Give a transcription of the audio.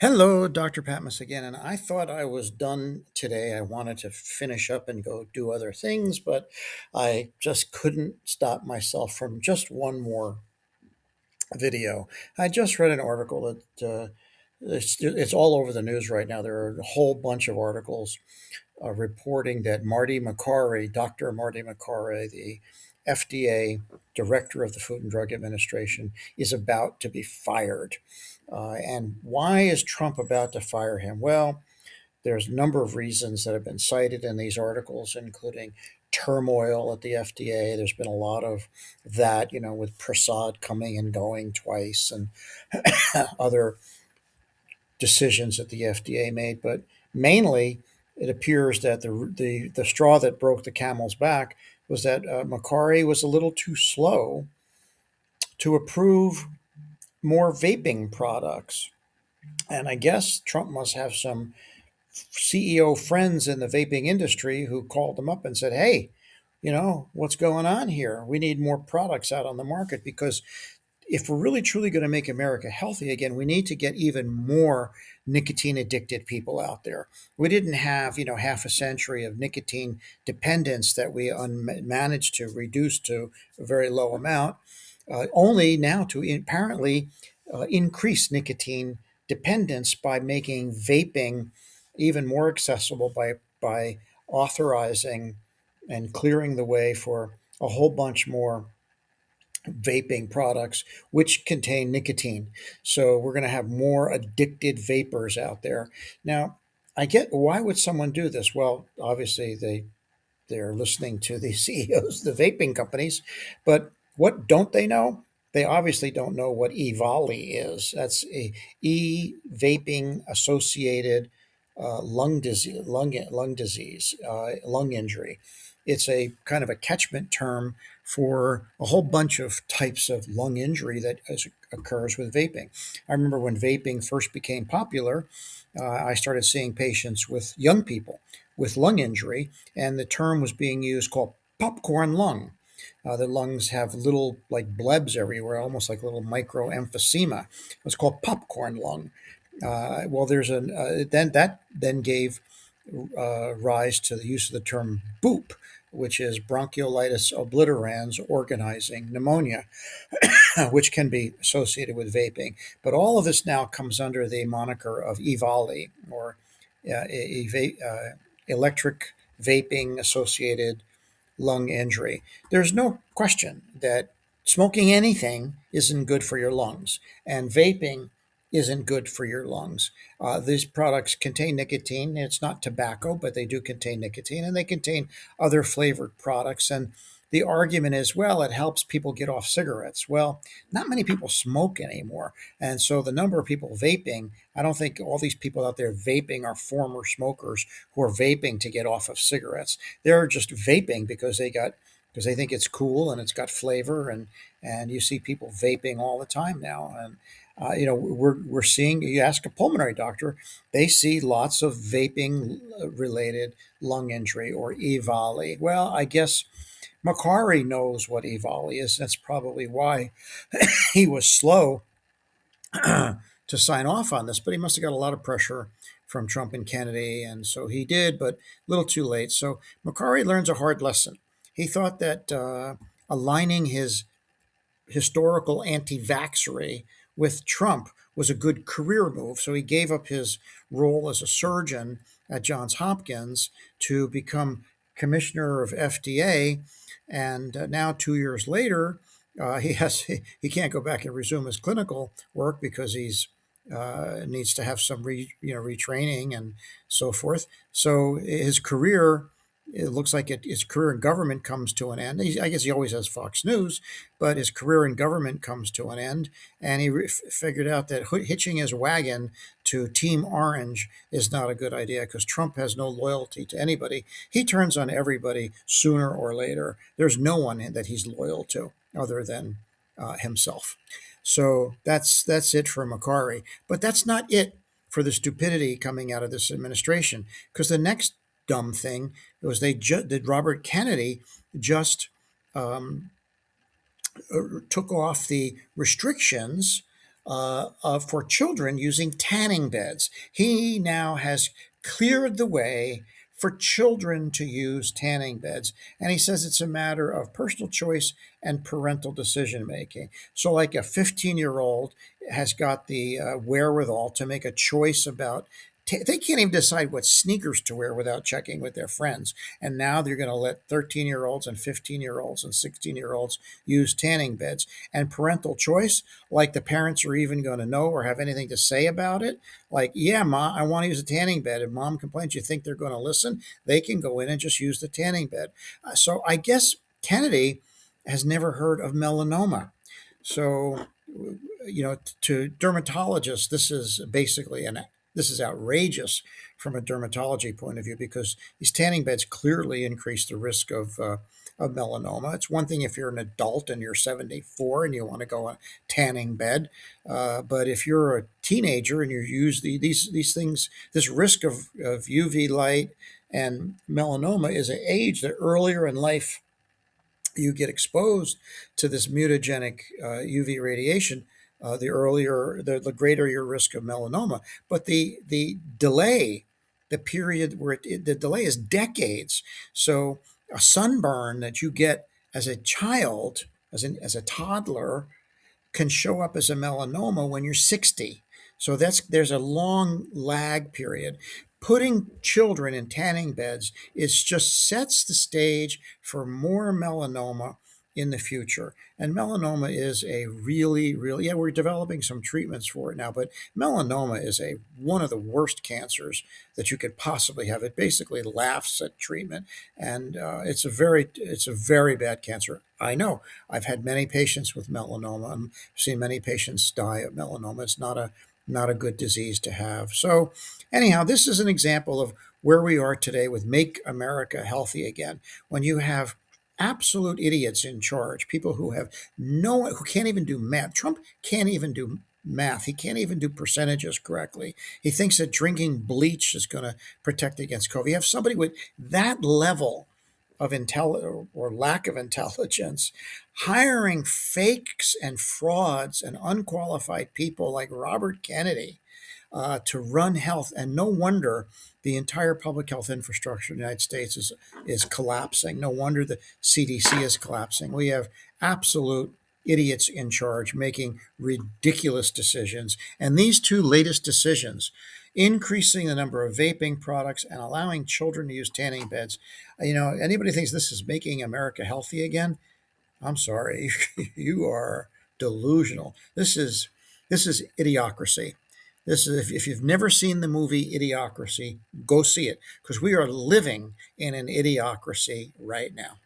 Hello, Dr. Patmos again, and I thought I was done today. I wanted to finish up and go do other things, but I just couldn't stop myself from just one more video. I just read an article that it's all over the news right now. There are a whole bunch of articles reporting that Dr. Marty Makary, the FDA director of the Food and Drug Administration, is about to be fired. And why is Trump about to fire him? Well, there's a number of reasons that have been cited in these articles, including turmoil at the FDA. There's been a lot of that, with Prasad coming and going twice and other decisions that the FDA made. But mainly, it appears that the straw that broke the camel's back was that Makary was a little too slow to approve more vaping products. And I guess Trump must have some CEO friends in the vaping industry who called him up and said, "Hey, what's going on here? We need more products out on the market because if we're really truly going to make America healthy again, we need to get even more nicotine addicted people out there. We didn't have, half a century of nicotine dependence that we managed to reduce to a very low amount, only now to apparently increase nicotine dependence by making vaping even more accessible by authorizing and clearing the way for a whole bunch more vaping products which contain nicotine. So we're going to have more addicted vapors out there. Now, I get why would someone do this? Well, obviously they're listening to the CEOs of the vaping companies, but what don't they know? They obviously don't know what EVALI is. That's a vaping associated lung injury. It's a kind of a catchment term for a whole bunch of types of lung injury that occurs with vaping. I remember when vaping first became popular, I started seeing patients with young people with lung injury, and the term was being used called popcorn lung. The lungs have little like blebs everywhere, almost like little micro emphysema. It's called popcorn lung. Well, there's then gave rise to the use of the term BOOP, which is bronchiolitis obliterans organizing pneumonia, which can be associated with vaping. But all of this now comes under the moniker of EVALI, or electric vaping associated lung injury. There's no question that smoking anything isn't good for your lungs, and vaping isn't good for your lungs. These products contain nicotine. It's not tobacco, but they do contain nicotine, and they contain other flavored products. And the argument is, well, it helps people get off cigarettes. Well, not many people smoke anymore. And so the number of people vaping, I don't think all these people out there vaping are former smokers who are vaping to get off of cigarettes. They're just vaping because they think it's cool and it's got flavor, and you see people vaping all the time now. And we're seeing, you ask a pulmonary doctor, they see lots of vaping related lung injury, or EVALI. Well, I guess Makary knows what EVALI is. That's probably why he was slow to sign off on this, but he must have got a lot of pressure from Trump and Kennedy, and so he did, but a little too late. So Makary learns a hard lesson. He thought that aligning his historical anti-vaxxery with Trump was a good career move. So he gave up his role as a surgeon at Johns Hopkins to become commissioner of FDA. And now, 2 years later, he can't go back and resume his clinical work because he's needs to have some retraining and so forth. So his career, it looks like his career in government comes to an end. I guess he always has Fox News, but his career in government comes to an end, and he figured out that hitching his wagon to Team Orange is not a good idea because Trump has no loyalty to anybody. He turns on everybody sooner or later. There's no one that he's loyal to other than himself. So that's it for Makary. But that's not it for the stupidity coming out of this administration, because the next dumb thing was did Robert Kennedy just took off the restrictions for children using tanning beds. He now has cleared the way for children to use tanning beds. And he says it's a matter of personal choice and parental decision making. So, like a 15-year-old has got the wherewithal to make a choice about. They can't even decide what sneakers to wear without checking with their friends. And now they're going to let 13-year-olds and 15-year-olds and 16-year-olds use tanning beds. And parental choice, like the parents are even going to know or have anything to say about it. Like, yeah, Ma, I want to use a tanning bed. If mom complains, you think they're going to listen? They can go in and just use the tanning bed. So I guess Kennedy has never heard of melanoma. So, to dermatologists, this is outrageous from a dermatology point of view because these tanning beds clearly increase the risk of melanoma. It's one thing if you're an adult and you're 74 and you want to go on a tanning bed, but if you're a teenager and you use these things, this risk of UV light and melanoma is an age that earlier in life you get exposed to this mutagenic UV radiation, the greater your risk of melanoma. But the delay, the period where the delay is decades. So a sunburn that you get as a child, as a toddler, can show up as a melanoma when you're 60. So there's a long lag period. Putting children in tanning beds is just sets the stage for more melanoma in the future. And melanoma is a really, really, yeah, we're developing some treatments for it now, but melanoma is one of the worst cancers that you could possibly have. It basically laughs at treatment, and it's a very bad cancer. I know. I've had many patients with melanoma. I've seen many patients die of melanoma. It's not a good disease to have. So, anyhow, this is an example of where we are today with Make America Healthy Again. When you have absolute idiots in charge, people who can't even do math. Trump can't even do math. He can't even do percentages correctly. He thinks that drinking bleach is going to protect against COVID. You have somebody with that level of intelligence or lack of intelligence, hiring fakes and frauds and unqualified people like Robert Kennedy to run health. And no wonder the entire public health infrastructure in the United States is collapsing. No wonder the CDC is collapsing. We have absolute idiots in charge making ridiculous decisions. And these two latest decisions, increasing the number of vaping products and allowing children to use tanning beds. Anybody thinks this is making America healthy again? I'm sorry, you are delusional. This is idiocracy. This is if you've never seen the movie Idiocracy, go see it because we are living in an idiocracy right now.